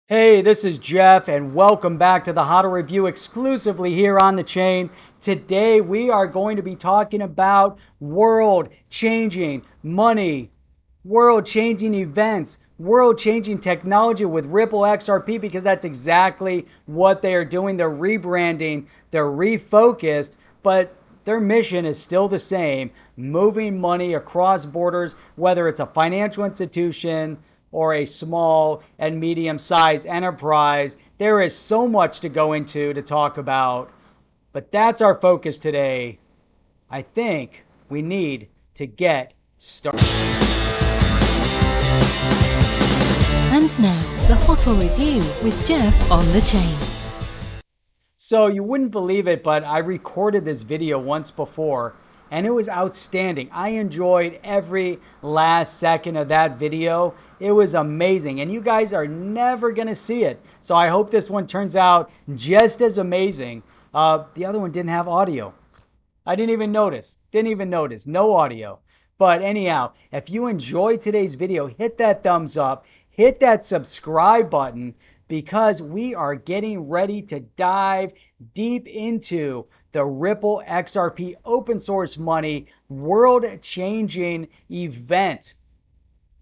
Hey, this is Jeff, and welcome back to the How to Review exclusively here on the chain. Today, we are going to be talking about world-changing money, world-changing events, world-changing technology with Ripple XRP because that's exactly what they are doing. They're rebranding, they're refocused, but their mission is still the same, moving money across borders, whether it's a financial institution or a small and medium-sized enterprise. There is so much to go into to talk about, but that's our focus today. I think we need to get started. And now, the HODL Review with Jeff on the chain. So you wouldn't believe it, but I recorded this video once before, and it was outstanding. I enjoyed every last second of that video. It was amazing, and you guys are never going to see it. So I hope this one turns out just as amazing. The other one didn't have audio. I didn't even notice. No audio. But anyhow, if you enjoyed today's video, hit that thumbs up, hit that subscribe button, because we are getting ready to dive deep into the Ripple XRP open source money world-changing event.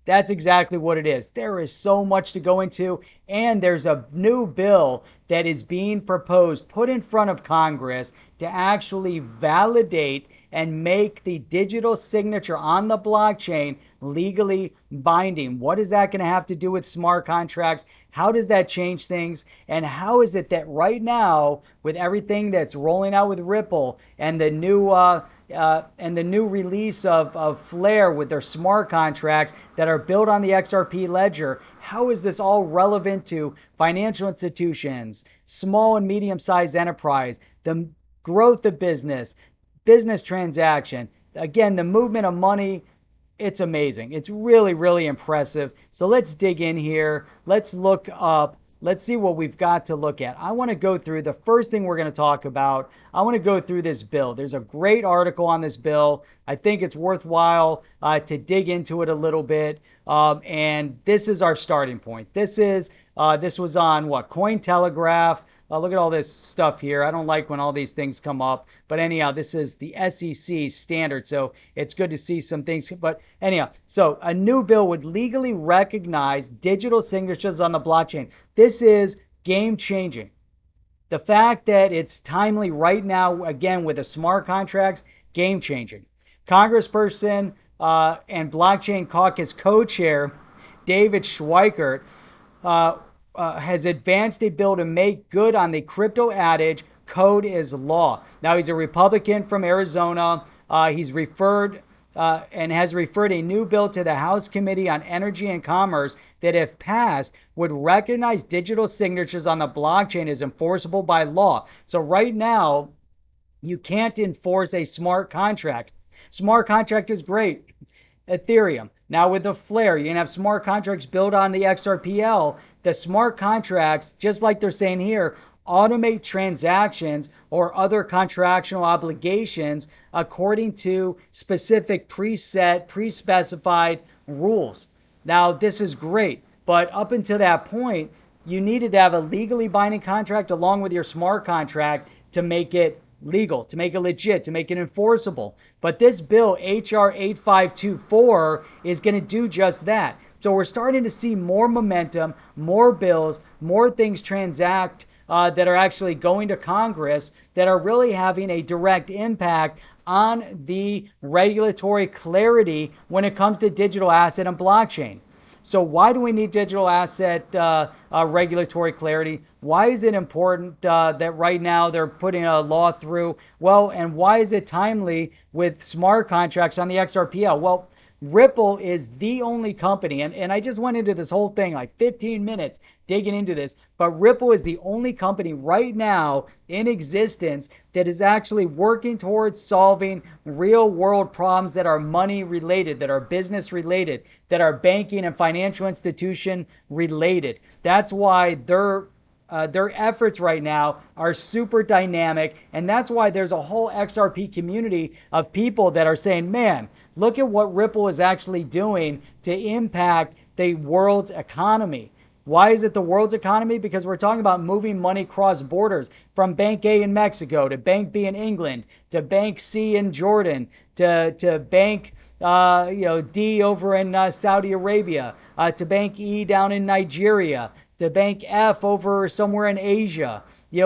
That's exactly what it is. There is so much to go into, and there's a new bill that is being proposed, put in front of Congress to actually validate and make the digital signature on the blockchain legally binding. What is that going to have to do with smart contracts? How does that change things? And how is it that right now, with everything that's rolling out with Ripple and the new release of Flare with their smart contracts that are built on the XRP ledger, how is this all relevant to financial institutions, small and medium-sized enterprise, the growth of business transaction, again, the movement of money? It's amazing. It's really, really impressive. So let's dig in here. Let's look up. Let's see what we've got to look at. I want to go through the first thing we're going to talk about. I want to go through this bill. There's a great article on this bill. I think it's worthwhile to dig into it a little bit. And this is our starting point. This was on what? Cointelegraph. Look at all this stuff here. I don't like when all these things come up. But anyhow, this is the SEC standard. So it's good to see some things. But anyhow, so a new bill would legally recognize digital signatures on the blockchain. This is game changing. The fact that it's timely right now, again, with the smart contracts, game changing. Congressperson and Blockchain Caucus co-chair David Schweikert has advanced a bill to make good on the crypto adage, code is law. Now, he's a Republican from Arizona. He's referred and has referred a new bill to the House Committee on Energy and Commerce that, if passed, would recognize digital signatures on the blockchain as enforceable by law. So right now, you can't enforce a smart contract. Smart contract is great. Ethereum. Now with the Flare, you can have smart contracts built on the XRPL. The smart contracts, just like they're saying here, automate transactions or other contractual obligations according to specific preset, pre-specified rules. Now this is great, but up until that point, you needed to have a legally binding contract along with your smart contract to make it legal, to make it legit, to make it enforceable. But this bill, HR 8524, is going to do just that. So we're starting to see more momentum, more bills, more things transact that are actually going to Congress that are really having a direct impact on the regulatory clarity when it comes to digital asset and blockchain. So why do we need digital asset regulatory clarity? Why is it important that right now they're putting a law through? Well, and why is it timely with smart contracts on the XRPL? Well, Ripple is the only company, and I just went into this whole thing like 15 minutes digging into this, but Ripple is the only company right now in existence that is actually working towards solving real world problems that are money related, that are business related, that are banking and financial institution related. That's why their efforts right now are super dynamic, and that's why there's a whole XRP community of people that are saying, man, look at what Ripple is actually doing to impact the world's economy. Why is it the world's economy? Because we're talking about moving money cross borders from Bank A in Mexico to Bank B in England to Bank C in Jordan to Bank D over in Saudi Arabia to Bank E down in Nigeria to Bank F over somewhere in Asia.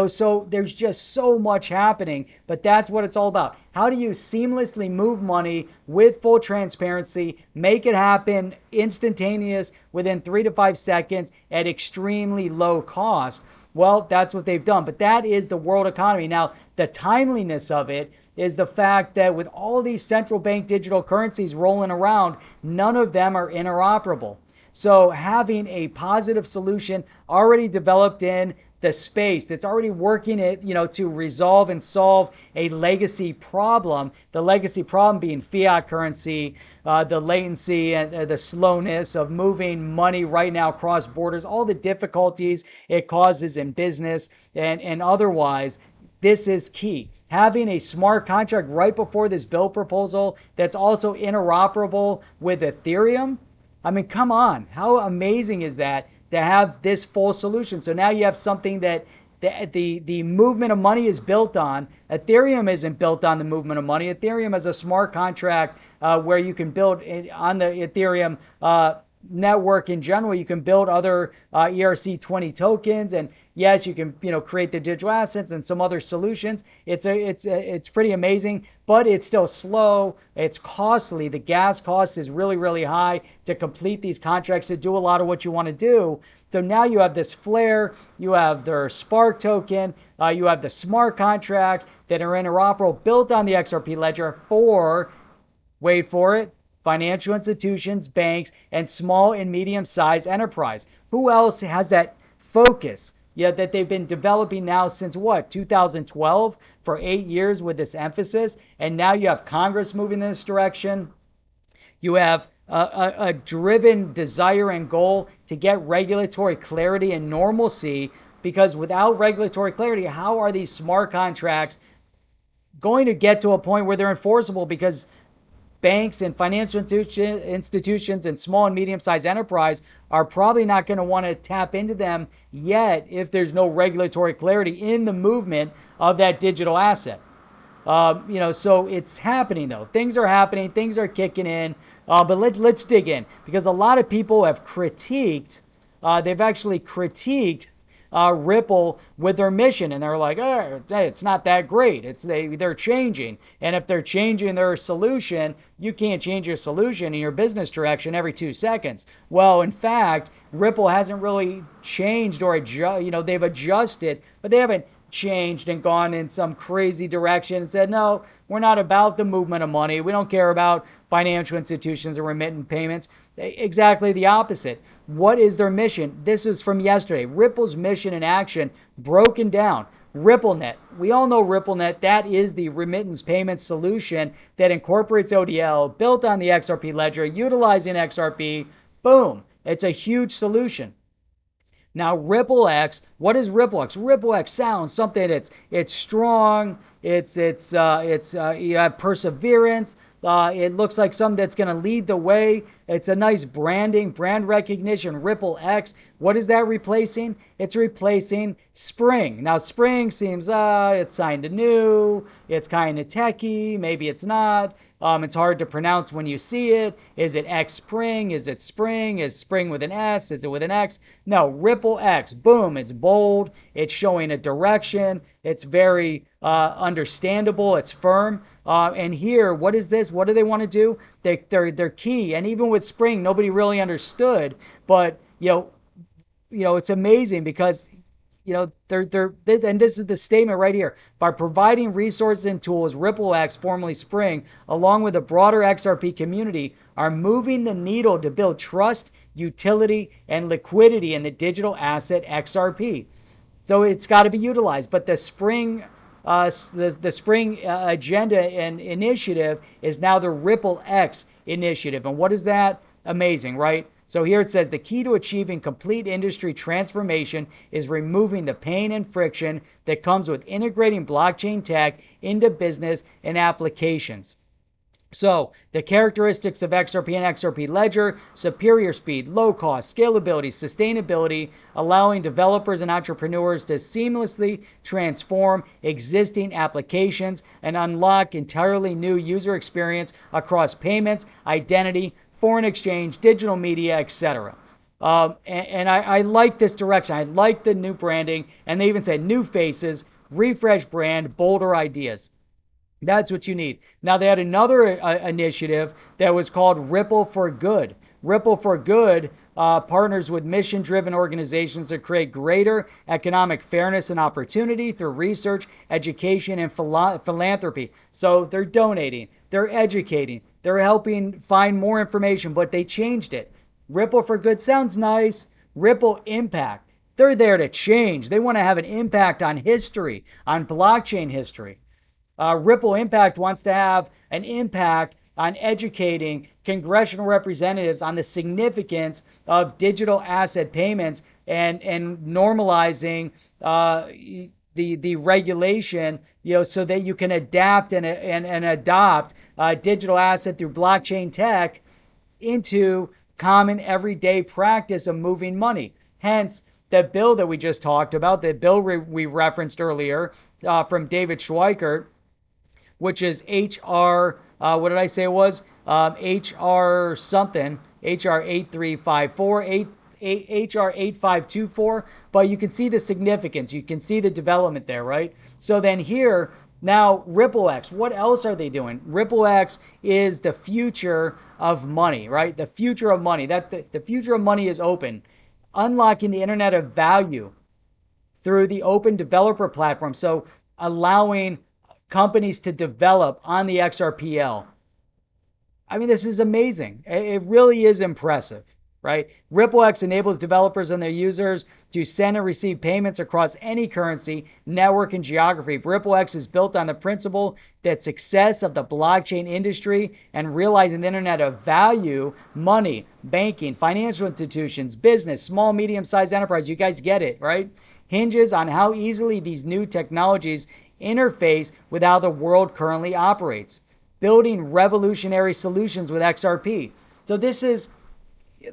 So there's just so much happening, but that's what it's all about. How do you seamlessly move money with full transparency, make it happen instantaneous within 3 to 5 seconds at extremely low cost? Well, that's what they've done, but that is the world economy. Now, the timeliness of it is the fact that with all these central bank digital currencies rolling around, none of them are interoperable. So having a positive solution already developed in the space that's already working it, to resolve and solve a legacy problem, the legacy problem being fiat currency, the latency and the slowness of moving money right now across borders, all the difficulties it causes in business and otherwise. This is key. Having a smart contract right before this bill proposal that's also interoperable with Ethereum. I mean, come on. How amazing is that to have this full solution? So now you have something that the movement of money is built on. Ethereum isn't built on the movement of money. Ethereum has a smart contract where you can build on the Ethereum network in general. You can build other ERC20 tokens, and yes, you can create the digital assets and some other solutions. It's pretty amazing, but it's still slow. It's costly. The gas cost is really, really high to complete these contracts, to do a lot of what you want to do. So now you have this Flare, you have their Spark token, you have the smart contracts that are interoperable, built on the XRP ledger for, wait for it, financial institutions, banks, and small and medium-sized enterprise. Who else has that focus? That they've been developing now since 2012 for 8 years with this emphasis. And now you have Congress moving in this direction. You have a driven desire and goal to get regulatory clarity and normalcy, because without regulatory clarity, how are these smart contracts going to get to a point where they're enforceable? Because banks and financial institutions and small and medium-sized enterprise are probably not going to want to tap into them yet if there's no regulatory clarity in the movement of that digital asset. So it's happening though. Things are happening. Things are kicking in. But let's dig in, because a lot of people have critiqued. They've actually critiqued Ripple with their mission, and they're like, oh, it's not that great. They're changing, and if they're changing their solution, you can't change your solution in your business direction every 2 seconds. Well, in fact, Ripple hasn't really changed, or they've adjusted, but they haven't changed and gone in some crazy direction and said, no, we're not about the movement of money. We don't care about financial institutions and remittent payments. Exactly the opposite. What is their mission? This is from yesterday. Ripple's mission in action, broken down. RippleNet. We all know RippleNet. That is the remittance payment solution that incorporates ODL, built on the XRP ledger, utilizing XRP. Boom. It's a huge solution. Now, RippleX, what is RippleX? RippleX sounds something it's strong, you have perseverance. It looks like something that's going to lead the way. It's a nice branding, brand recognition. RippleX. What is that replacing? It's replacing Spring. Now, Spring seems, it's kind of new. It's kind of techy. Maybe it's not. It's hard to pronounce when you see it. Is it X Spring? Is it Spring? Is Spring with an S? Is it with an X? No, RippleX. Boom. It's bold. It's showing a direction. It's very understandable. It's firm. And here, what is this? What do they want to do? They're key. And even with Spring, nobody really understood. But it's amazing because and this is the statement right here. By providing resources and tools, RippleX, formerly Spring, along with the broader XRP community, are moving the needle to build trust, utility, and liquidity in the digital asset XRP. So it's got to be utilized. But the Spring agenda and initiative is now the RippleX initiative. And what is that? Amazing, right? So here it says the key to achieving complete industry transformation is removing the pain and friction that comes with integrating blockchain tech into business and applications. So the characteristics of XRP and XRP Ledger: superior speed, low cost, scalability, sustainability, allowing developers and entrepreneurs to seamlessly transform existing applications and unlock entirely new user experience across payments, identity, foreign exchange, digital media, etc. I like this direction. I like the new branding, and they even said new faces, refresh brand, bolder ideas. That's what you need. Now, they had another initiative that was called Ripple for Good. Ripple for Good partners with mission-driven organizations to create greater economic fairness and opportunity through research, education, and philanthropy. So they're donating, they're educating, they're helping find more information, but they changed it. Ripple for Good sounds nice. Ripple Impact. They're there to change. They want to have an impact on history, on blockchain history. Ripple Impact wants to have an impact on educating congressional representatives on the significance of digital asset payments and normalizing the regulation, so that you can adapt and adopt digital asset through blockchain tech into common everyday practice of moving money. Hence, the bill that we just talked about, the bill we referenced earlier from David Schweikert, which is HR, what did I say it was? HR something, HR 8354, HR 8524, but you can see the significance. You can see the development there, right? So then here, now RippleX, what else are they doing? RippleX is the future of money, right? The future of money. The future of money is open. Unlocking the internet of value through the open developer platform. So allowing companies to develop on the XRPL. I mean, this is amazing. It really is impressive, right? RippleX enables developers and their users to send and receive payments across any currency, network, and geography. RippleX is built on the principle that success of the blockchain industry and realizing the internet of value, money, banking, financial institutions, business, small, medium-sized enterprise, you guys get it, right? Hinges on how easily these new technologies interface with how the world currently operates, building revolutionary solutions with XRP. So this is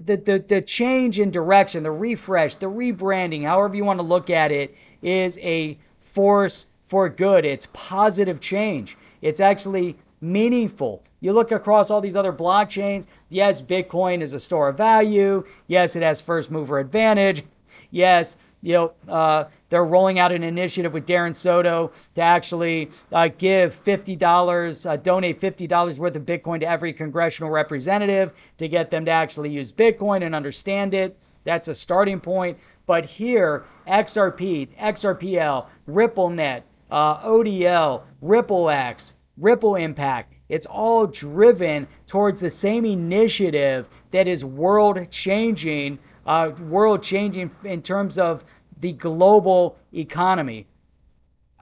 the change in direction, the refresh, the rebranding, however you want to look at it, is a force for good. It's positive change. It's actually meaningful. You look across all these other blockchains. Yes, Bitcoin is a store of value. Yes, it has first mover advantage. Yes, they're rolling out an initiative with Darren Soto to actually give $50, donate $50 worth of Bitcoin to every congressional representative to get them to actually use Bitcoin and understand it. That's a starting point. But here, XRP, XRPL, RippleNet, ODL, RippleX, Ripple Impact, it's all driven towards the same initiative that is world changing in terms of the global economy.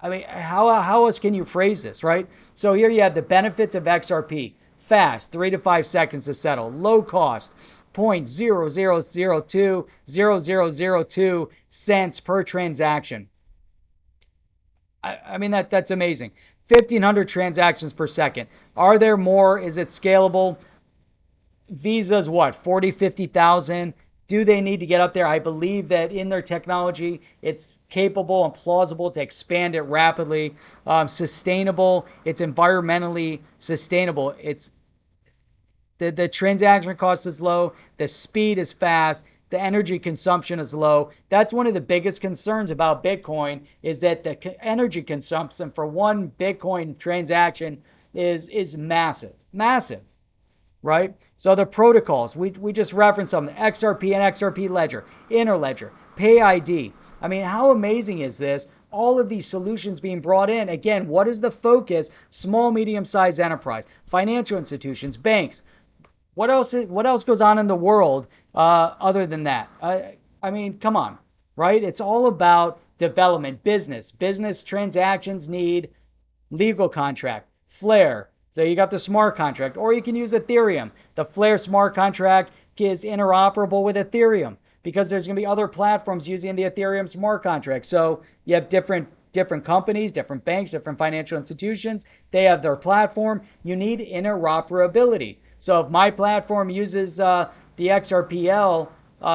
I mean, how else can you phrase this, right? So here you have the benefits of XRP. Fast, 3 to 5 seconds to settle. Low cost, 0.00020002 cents per transaction. I mean, that's amazing. 1,500 transactions per second. Are there more? Is it scalable? Visa's what, 40, 50,000? Do they need to get up there? I believe that in their technology, it's capable and plausible to expand it rapidly. Sustainable. It's environmentally sustainable. It's the transaction cost is low. The speed is fast. The energy consumption is low. That's one of the biggest concerns about Bitcoin, is that the energy consumption for one Bitcoin transaction is massive. Massive. Right? So the protocols, we just referenced them, the XRP and XRP Ledger, Interledger, PayID. I mean, how amazing is this? All of these solutions being brought in. Again, what is the focus? Small, medium-sized enterprise, financial institutions, banks. What else goes on in the world other than that? I mean, come on, right? It's all about development, business. Business transactions need legal contract, Flare. So you got the smart contract, or you can use Ethereum. The Flare smart contract is interoperable with Ethereum because there's going to be other platforms using the Ethereum smart contract. So you have different different companies, different banks, different financial institutions. They have their platform. You need interoperability. So if my platform uses the XRPL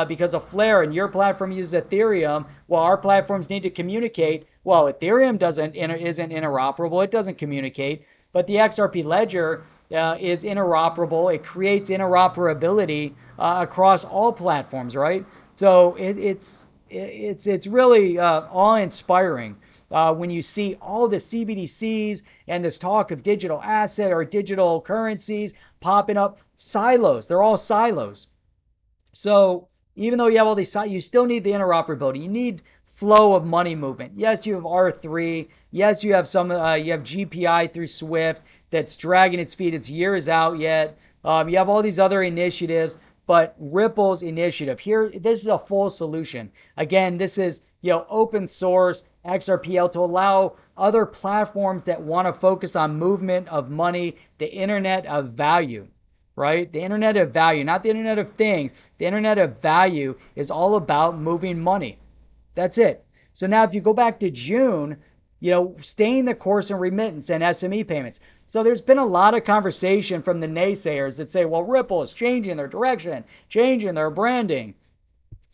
because of Flare and your platform uses Ethereum, well, our platforms need to communicate. Well, Ethereum isn't interoperable. It doesn't communicate. But the XRP ledger is interoperable. It creates interoperability across all platforms, right? So it's really awe-inspiring when you see all the CBDCs and this talk of digital asset or digital currencies popping up. Silos, they're all silos. So even though you have all these, you still need the interoperability. You need flow of money movement. Yes, you have R3. Yes, you have you have GPI through Swift that's dragging its feet. It's years out yet. You have all these other initiatives, but Ripple's initiative here, this is a full solution. Again, this is open source XRPL to allow other platforms that want to focus on movement of money, the internet of value. Right? The internet of value, not the internet of things. The internet of value is all about moving money. That's it. So now if you go back to June, staying the course in remittance and SME payments. So there's been a lot of conversation from the naysayers that say, well, Ripple is changing their direction, changing their branding.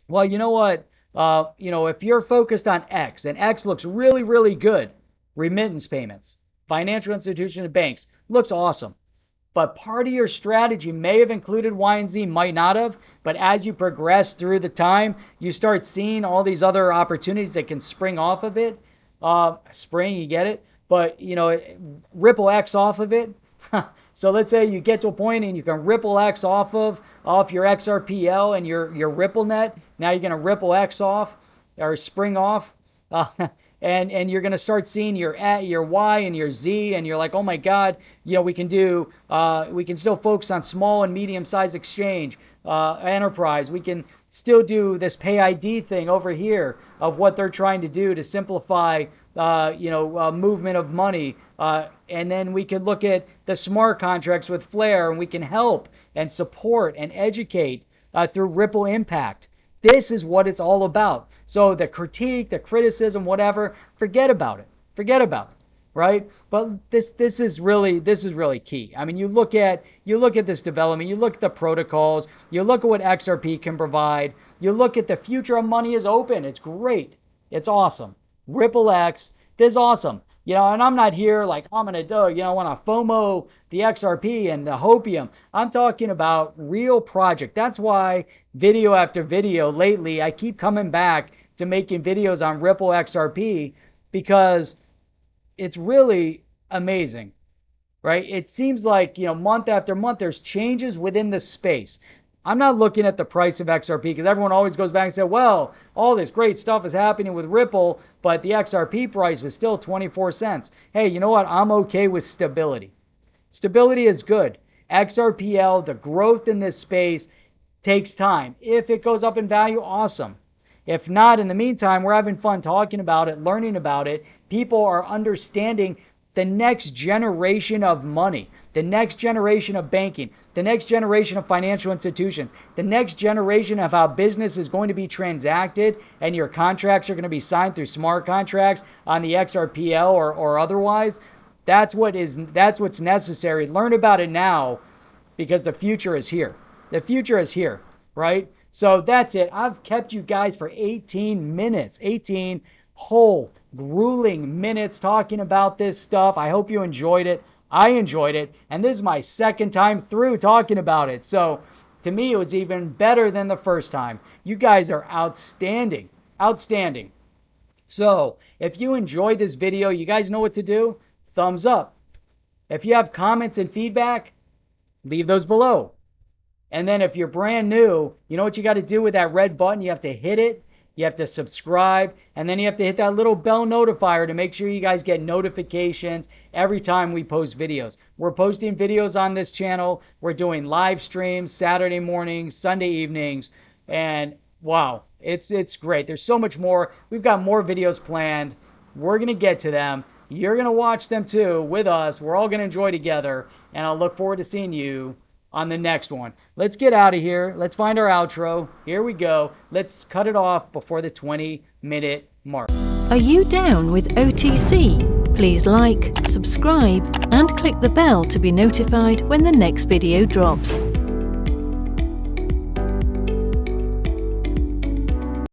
Well, you know what? If you're focused on X, and X looks really, really good, remittance payments, financial institutions and banks, looks awesome. But part of your strategy may have included Y and Z, might not have. But as you progress through the time, you start seeing all these other opportunities that can spring off of it. You get it? But, Ripple X off of it. So let's say you get to a point and you can Ripple X off your XRPL and your RippleNet. Now you're going to Ripple X off or spring off. And you're going to start seeing your Y and your Z, and you're like, oh my God, we can still focus on small and medium-sized exchange, enterprise. We can still do this PayID thing over here of what they're trying to do to simplify, movement of money. And then we can look at the smart contracts with Flare, and we can help and support and educate through Ripple Impact. This is what it's all about. So the critique, the criticism, whatever, forget about it, right? But this is really key. I mean, you look at this development, you look at the protocols, you look at what XRP can provide, you look at the future of money is open. It's great. It's awesome. RippleX, this is awesome. And I'm not here like I'm going to want to FOMO the XRP and the hopium. I'm talking about real project. That's why video after video lately, I keep coming back to making videos on Ripple XRP because it's really amazing, right? It seems like, month after month, there's changes within the space. I'm not looking at the price of XRP because everyone always goes back and says, well, all this great stuff is happening with Ripple, but the XRP price is still 24 cents. Hey, you know what? I'm okay with stability. Stability is good. XRPL, the growth in this space takes time. If it goes up in value, awesome. If not, in the meantime, we're having fun talking about it, learning about it. People are understanding the next generation of money, the next generation of banking, the next generation of financial institutions, the next generation of how business is going to be transacted, and your contracts are going to be signed through smart contracts on the XRPL or otherwise. That's what's necessary. Learn about it now because the future is here. The future is here, right? So that's it. I've kept you guys for 18 minutes, 18 whole grueling minutes talking about this stuff. I hope you enjoyed it. I enjoyed it. And this is my second time through talking about it. So to me, it was even better than the first time. You guys are outstanding. Outstanding. So if you enjoyed this video, you guys know what to do. Thumbs up. If you have comments and feedback, leave those below. And then if you're brand new, you know what you got to do with that red button? You have to hit it. You have to subscribe, and then you have to hit that little bell notifier to make sure you guys get notifications every time we post videos. We're posting videos on this channel. We're doing live streams Saturday mornings, Sunday evenings, and wow, it's great. There's so much more. We've got more videos planned. We're going to get to them. You're going to watch them too with us. We're all going to enjoy together, and I'll look forward to seeing you on the next one. Let's get out of here. Let's find our outro. Here we go. Let's cut it off before the 20-minute mark. Are you down with OTC? Please like, subscribe, and click the bell to be notified when the next video drops.